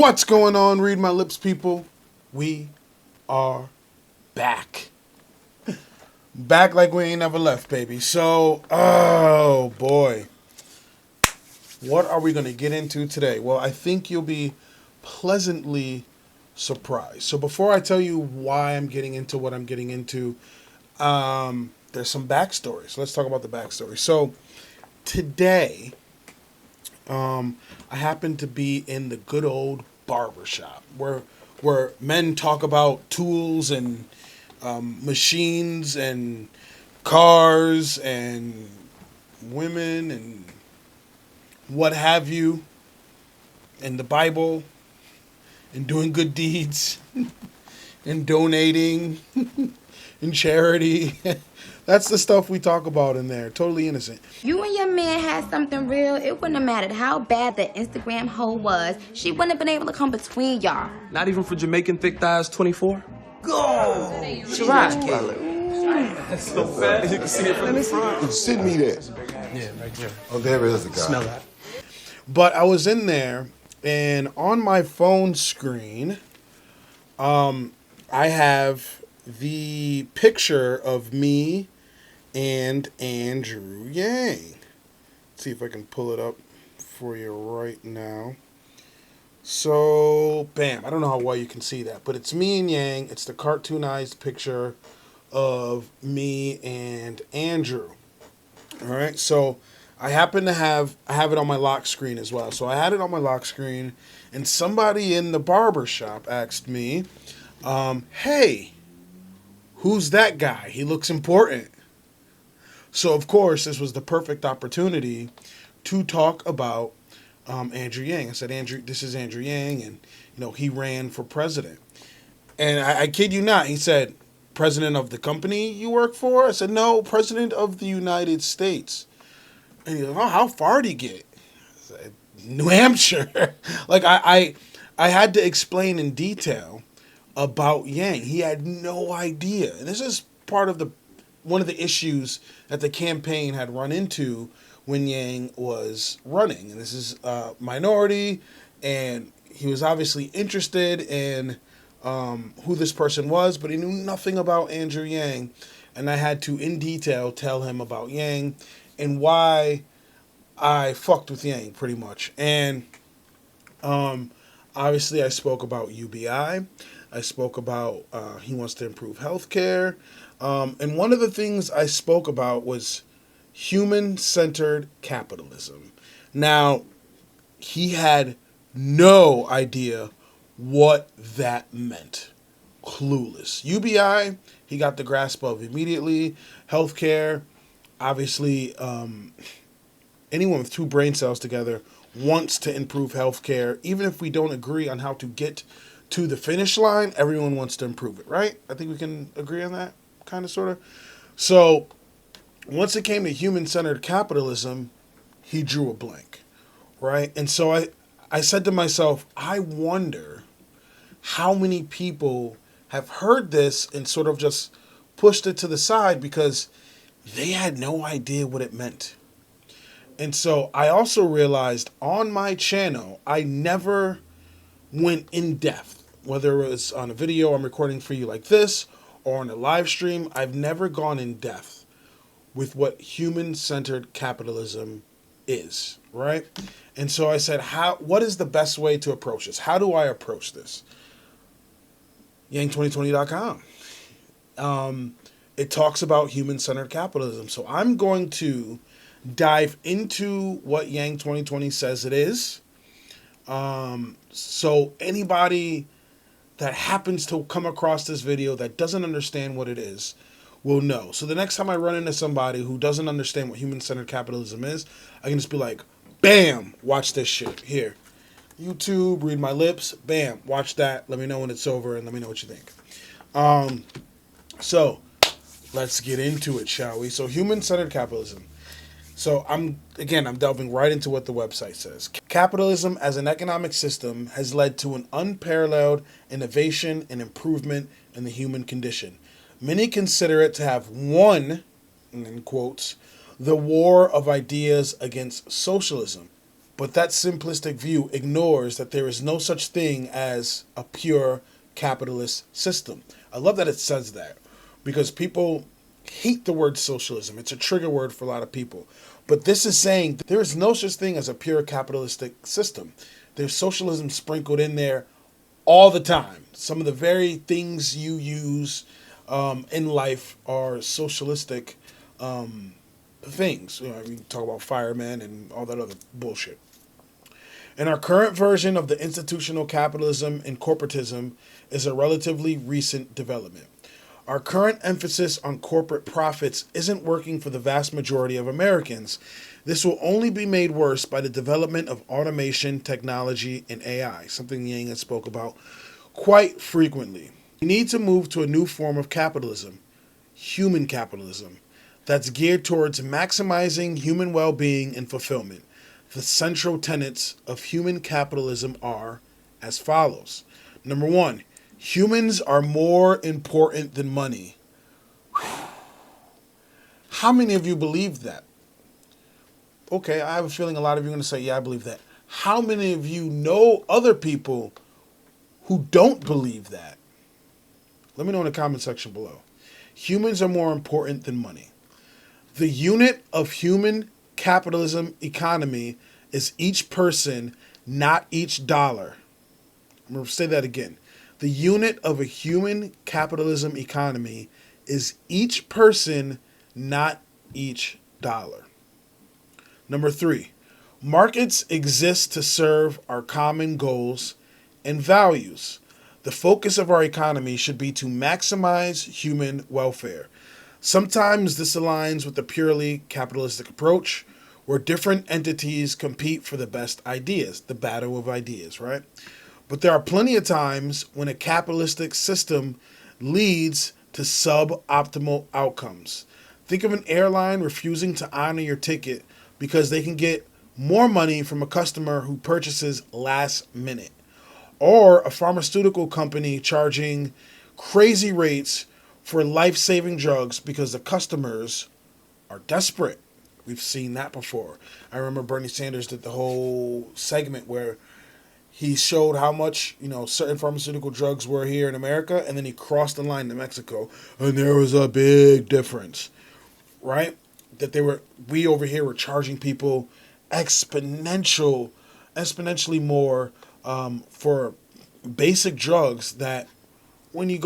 What's going on, Read My Lips people? We are back. Back like we ain't never left, baby. So, oh boy. What are we going to get into today? Well, I think you'll be pleasantly surprised. So before I tell you why I'm getting into what I'm getting into, there's some backstory. So let's talk about the backstory. So today, I happen to be in the good old barber shop where men talk about tools and machines and cars and women and what have you, and the Bible, and doing good deeds, and donating, and charity. That's the stuff we talk about in there. Totally innocent. You and your man had something real, it wouldn't have mattered how bad the Instagram hoe was. She wouldn't have been able to come between y'all. Not even for Jamaican thick thighs 24? Go! That's so fast. You can see it from the front. Send me that. Yeah, right there. Oh, there is a guy. Smell that. But I was in there, and on my phone screen, I have the picture of me and andrewyang. Let's see if I can pull it up for you right now. So, bam. I don't know how well you can see that, but it's me and Yang. It's the cartoonized picture of me and Andrew. All right, so I happen to have it on my lock screen as well. So I had it on my lock screen, and somebody in the barber shop asked me, hey, who's that guy? He looks important. So, of course, this was the perfect opportunity to talk about andrewyang. I said, Andrew, this is andrewyang, and, he ran for president. And I kid you not, he said, president of the company you work for? I said, no, president of the United States. And he's like, oh, how far did he get? I said, New Hampshire. Like, I had to explain in detail about Yang. He had no idea. And this is part of one of the issues that the campaign had run into when Yang was running. And this is a minority, and he was obviously interested in who this person was, but he knew nothing about andrewyang. And I had to, in detail, tell him about Yang and why I fucked with Yang, pretty much. And obviously I spoke about UBI. I spoke about he wants to improve healthcare. And one of the things I spoke about was human-centered capitalism. Now, he had no idea what that meant. Clueless. UBI, he got the grasp of immediately. Healthcare, obviously, anyone with two brain cells together wants to improve healthcare. Even if we don't agree on how to get to the finish line, everyone wants to improve it, right? I think we can agree on that, kind of, sort of. So, once it came to human-centered capitalism, he drew a blank, right? And so I said to myself, I wonder how many people have heard this and sort of just pushed it to the side because they had no idea what it meant. And so I also realized on my channel, I never went in depth, whether it was on a video I'm recording for you like this or on a live stream. I've never gone in depth with what human-centered capitalism is, right? And so I said, what is the best way to approach this? How do I approach this? Yang2020.com. It talks about human-centered capitalism. So I'm going to dive into what Yang 2020 says it is. So anybody that happens to come across this video that doesn't understand what it is will know. So the next time I run into somebody who doesn't understand what human-centered capitalism is, I can just be like, bam, watch this shit. Here, YouTube, Read My Lips, bam, watch that. Let me know when it's over and let me know what you think. So let's get into it, shall we? So human-centered capitalism. So I'm delving right into what the website says. Capitalism as an economic system has led to an unparalleled innovation and improvement in the human condition. Many consider it to have won, in quotes, the war of ideas against socialism. But that simplistic view ignores that there is no such thing as a pure capitalist system. I love that it says that because people hate the word socialism. It's a trigger word for a lot of people. But this is saying there is no such thing as a pure capitalistic system. There's socialism sprinkled in there all the time. Some of the very things you use in life are socialistic things. You know, we talk about firemen and all that other bullshit. And our current version of the institutional capitalism and corporatism is a relatively recent development. Our current emphasis on corporate profits isn't working for the vast majority of Americans. This will only be made worse by the development of automation, technology, and AI, something Yang has spoke about quite frequently. We need to move to a new form of capitalism, human capitalism, that's geared towards maximizing human well-being and fulfillment. The central tenets of human capitalism are as follows. Number one, humans are more important than money. How many of you believe that? Okay, I have a feeling a lot of you are going to say, yeah, I believe that. How many of you know other people who don't believe that? Let me know in the comment section below. Humans are more important than money. The unit of human capitalism economy is each person, not each dollar. I'm going to say that again. The unit of a human capitalism economy is each person, not each dollar. Number three, markets exist to serve our common goals and values. The focus of our economy should be to maximize human welfare. Sometimes this aligns with the purely capitalistic approach, where different entities compete for the best ideas, the battle of ideas, right? But there are plenty of times when a capitalistic system leads to suboptimal outcomes. Think of an airline refusing to honor your ticket because they can get more money from a customer who purchases last minute. Or a pharmaceutical company charging crazy rates for life-saving drugs because the customers are desperate. We've seen that before. I remember Bernie Sanders did the whole segment where he showed how much, certain pharmaceutical drugs were here in America, and then he crossed the line to Mexico, and there was a big difference, right? That we over here were charging people exponentially more for basic drugs that when you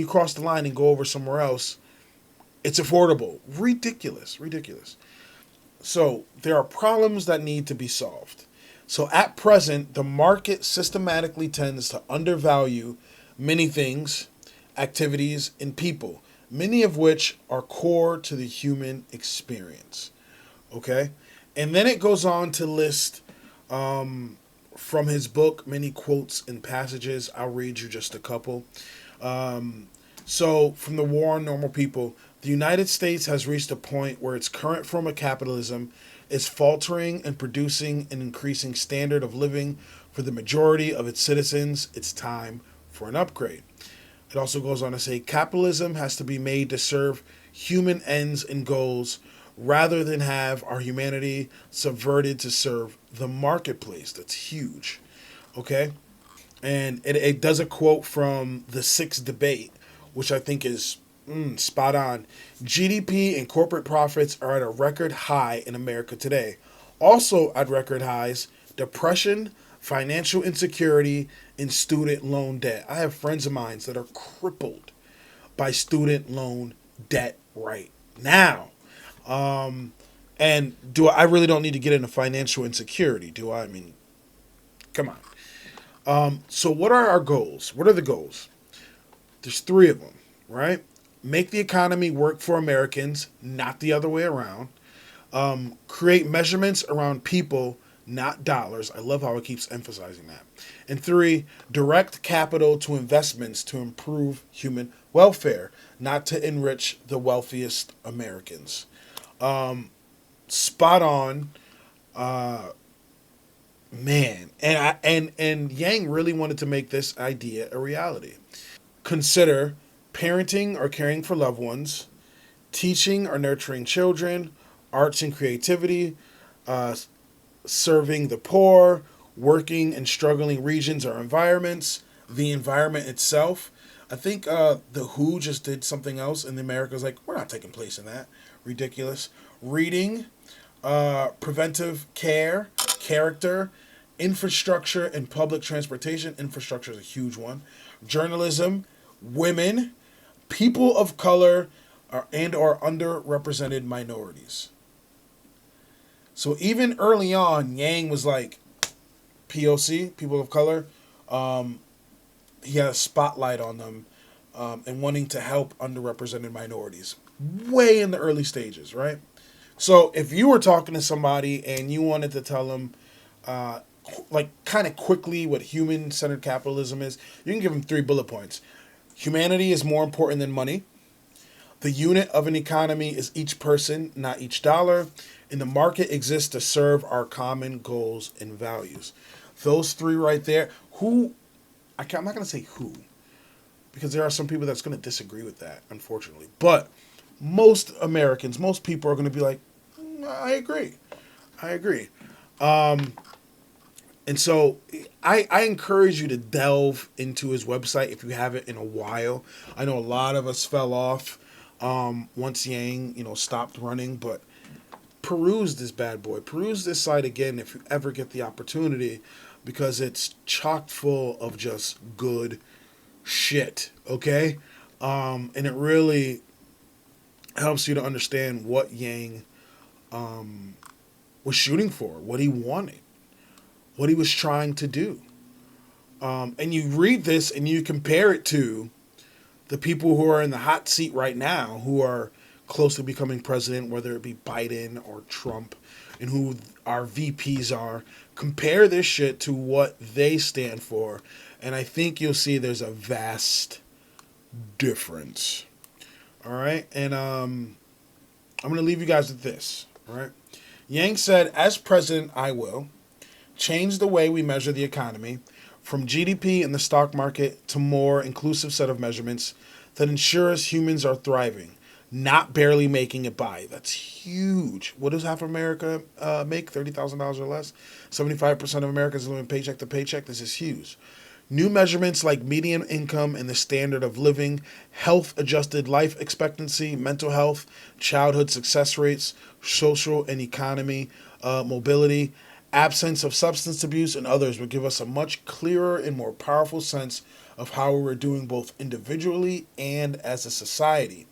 cross the line and go over somewhere else, it's affordable. Ridiculous. So there are problems that need to be solved. So at present, the market systematically tends to undervalue many things, activities, and people, many of which are core to the human experience. Okay? And then it goes on to list from his book many quotes and passages. I'll read you just a couple. So from The War on Normal People, the United States has reached a point where its current form of capitalism is faltering and producing an increasing standard of living for the majority of its citizens. It's time for an upgrade. It also goes on to say capitalism has to be made to serve human ends and goals rather than have our humanity subverted to serve the marketplace. That's huge. Okay? And it does a quote from the Sixth Debate, which I think is spot on. GDP and corporate profits are at a record high in America today. Also at record highs, depression, financial insecurity, and student loan debt. I have friends of mine that are crippled by student loan debt right now. And I really don't need to get into financial insecurity, do I? I mean, come on. So what are our goals? What are the goals? There's three of them, right? Make the economy work for Americans, not the other way around. Create measurements around people, not dollars. I love how it keeps emphasizing that. And three, direct capital to investments to improve human welfare, not to enrich the wealthiest Americans. Spot on, man. And Yang really wanted to make this idea a reality. Consider parenting or caring for loved ones, teaching or nurturing children, arts and creativity, serving the poor, working and struggling regions or environments, the environment itself. I think the WHO just did something else, and America's like, we're not taking place in that. Ridiculous. Reading, preventive care, character, infrastructure and public transportation. Infrastructure is a huge one. Journalism, women, people of color, and or underrepresented minorities. So even early on, Yang was like, POC, people of color. He had a spotlight on them and wanting to help underrepresented minorities. Way in the early stages, right? So if you were talking to somebody and you wanted to tell them, like kind of quickly what human-centered capitalism is, you can give them 3 bullet points. Humanity is more important than money. The unit of an economy is each person, not each dollar. And the market exists to serve our common goals and values. Those 3 right there. I'm not going to say who, because there are some people that's going to disagree with that, unfortunately. But most Americans, most people are going to be like, I agree. And so I encourage you to delve into his website if you haven't in a while. I know a lot of us fell off once Yang, stopped running, but peruse this bad boy. Peruse this site again if you ever get the opportunity, because it's chock full of just good shit, okay? And it really helps you to understand what Yang was shooting for, what he wanted, what he was trying to do. And you read this and you compare it to the people who are in the hot seat right now, who are close to becoming president, whether it be Biden or Trump, and who our VPs are. Compare this shit to what they stand for, and I think you'll see there's a vast difference. All right, and I'm going to leave you guys with this. All right, Yang said, as president, I will change the way we measure the economy from GDP and the stock market to more inclusive set of measurements that ensures humans are thriving, not barely making it by. That's huge. What does half of America make? $30,000 or less? 75% of Americans living paycheck to paycheck. This is huge. New measurements like median income and the standard of living, health-adjusted life expectancy, mental health, childhood success rates, social and economy, mobility, absence of substance abuse, and others would give us a much clearer and more powerful sense of how we're doing both individually and as a society.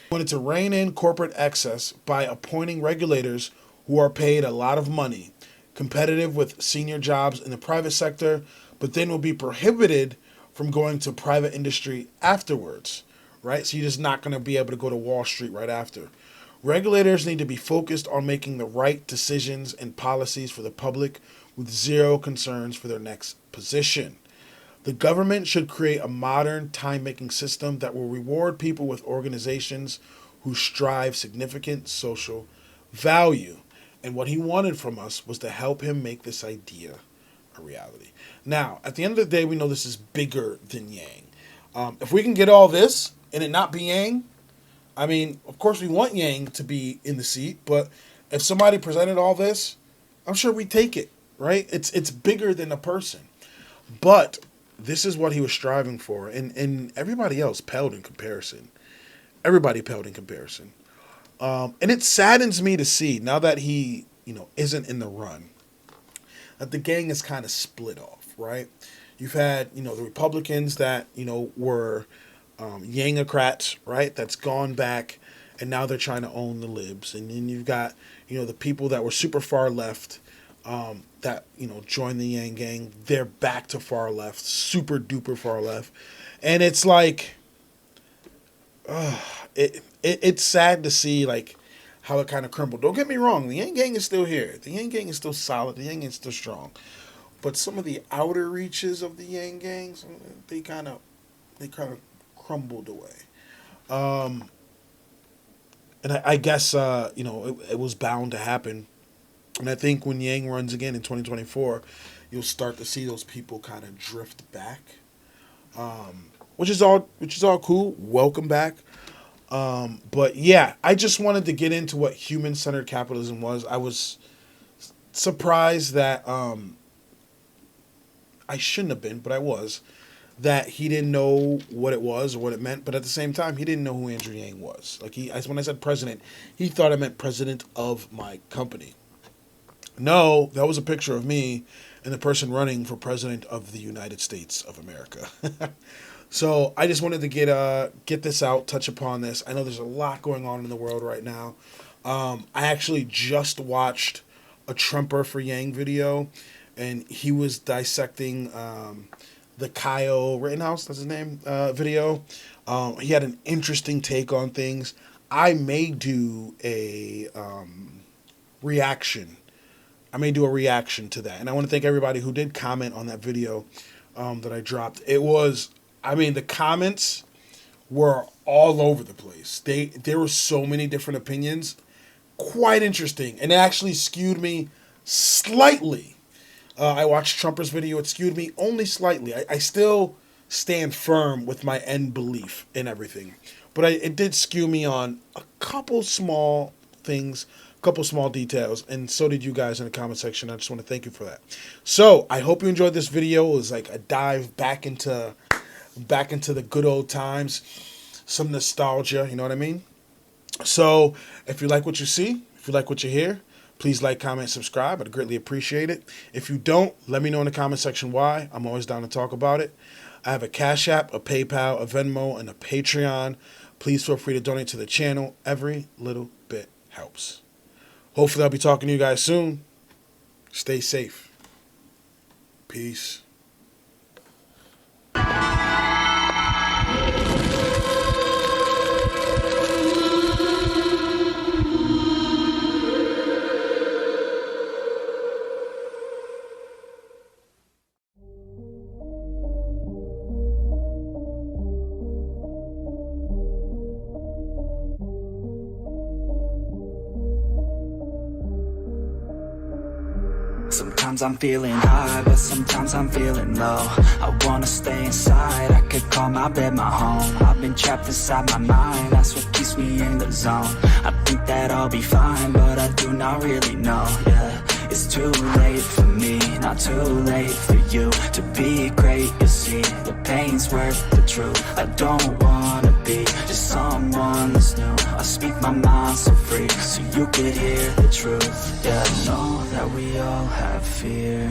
We wanted to rein in corporate excess by appointing regulators who are paid a lot of money, competitive with senior jobs in the private sector, but then will be prohibited from going to private industry afterwards, right? So you're just not going to be able to go to Wall Street right after. Regulators need to be focused on making the right decisions and policies for the public with zero concerns for their next position. The government should create a modern time-making system that will reward people with organizations who strive significant social value. And what he wanted from us was to help him make this idea a reality. Now, at the end of the day, we know this is bigger than Yang. If we can get all this and it not be Yang, I mean, of course we want Yang to be in the seat, but if somebody presented all this, I'm sure we'd take it, right? It's bigger than a person. But this is what he was striving for, and everybody else paled in comparison. Everybody paled in comparison. And it saddens me to see, now that he, isn't in the run, that the gang is kind of split off, right? You've had, the Republicans that, were Yangocrats, right? That's gone back, and now they're trying to own the libs. And then you've got, the people that were super far left, that, joined the Yang gang. They're back to far left, super duper far left. And it's like, it's sad to see, like, how it kind of crumbled. Don't get me wrong, the Yang gang is still here. The Yang gang is still solid. The Yang gang is still strong. But some of the outer reaches of the Yang gangs, they kind of crumbled away. And I guess, it was bound to happen. And I think when Yang runs again in 2024, you'll start to see those people kind of drift back, which is all cool. Welcome back. But yeah, I just wanted to get into what human-centered capitalism was. surprised that I shouldn't have been, but I was, that he didn't know what it was or what it meant, but at the same time, he didn't know who Andrew Yang was. Like, when I said president, he thought I meant president of my company. No, that was a picture of me and the person running for president of the United States of America. So I just wanted to get this out, touch upon this. I know there's a lot going on in the world right now. I actually just watched a Trumper for Yang video, and he was dissecting the Kyle Rittenhouse, that's his name, video. He had an interesting take on things. I may do a reaction. I may do a reaction to that. And I want to thank everybody who did comment on that video that I dropped. The comments were all over the place. There were so many different opinions. Quite interesting. And it actually skewed me slightly. I watched Trumper's video. It skewed me only slightly. I still stand firm with my end belief in everything. But it did skew me on a couple small things, a couple small details, and so did you guys in the comment section. I just want to thank you for that. So I hope you enjoyed this video. It was like a dive back into the good old times, some nostalgia, you know what I mean? So if you like what you see, if you like what you hear, please like, comment, subscribe. I'd greatly appreciate it. If you don't, let me know in the comment section why. I'm always down to talk about it. I have a Cash App, a PayPal, a Venmo, and a Patreon. Please feel free to donate to the channel. Every little bit helps. Hopefully I'll be talking to you guys soon. Stay safe. Peace. Sometimes I'm feeling high, but sometimes I'm feeling low. I wanna stay inside, I could call my bed my home. I've been trapped inside my mind, that's what keeps me in the zone. I think that I'll be fine, but I do not really know, yeah. It's too late for me, not too late for you. To be great, you see, the pain's worth the truth. I don't wanna be just someone that's new. I speak my mind so free, so you could hear the truth. Yeah, I know that we all have fear.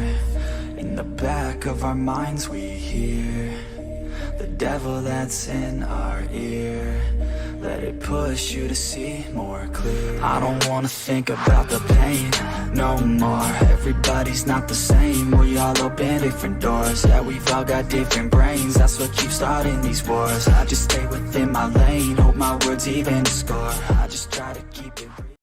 In the back of our minds we hear the devil that's in our ear. Let it push you to see more clear. I don't wanna think about the pain no more. Everybody's not the same. We all open different doors. Yeah, we've all got different brains. That's what keeps starting these wars. I just stay within my lane, hope my words even score. I just try to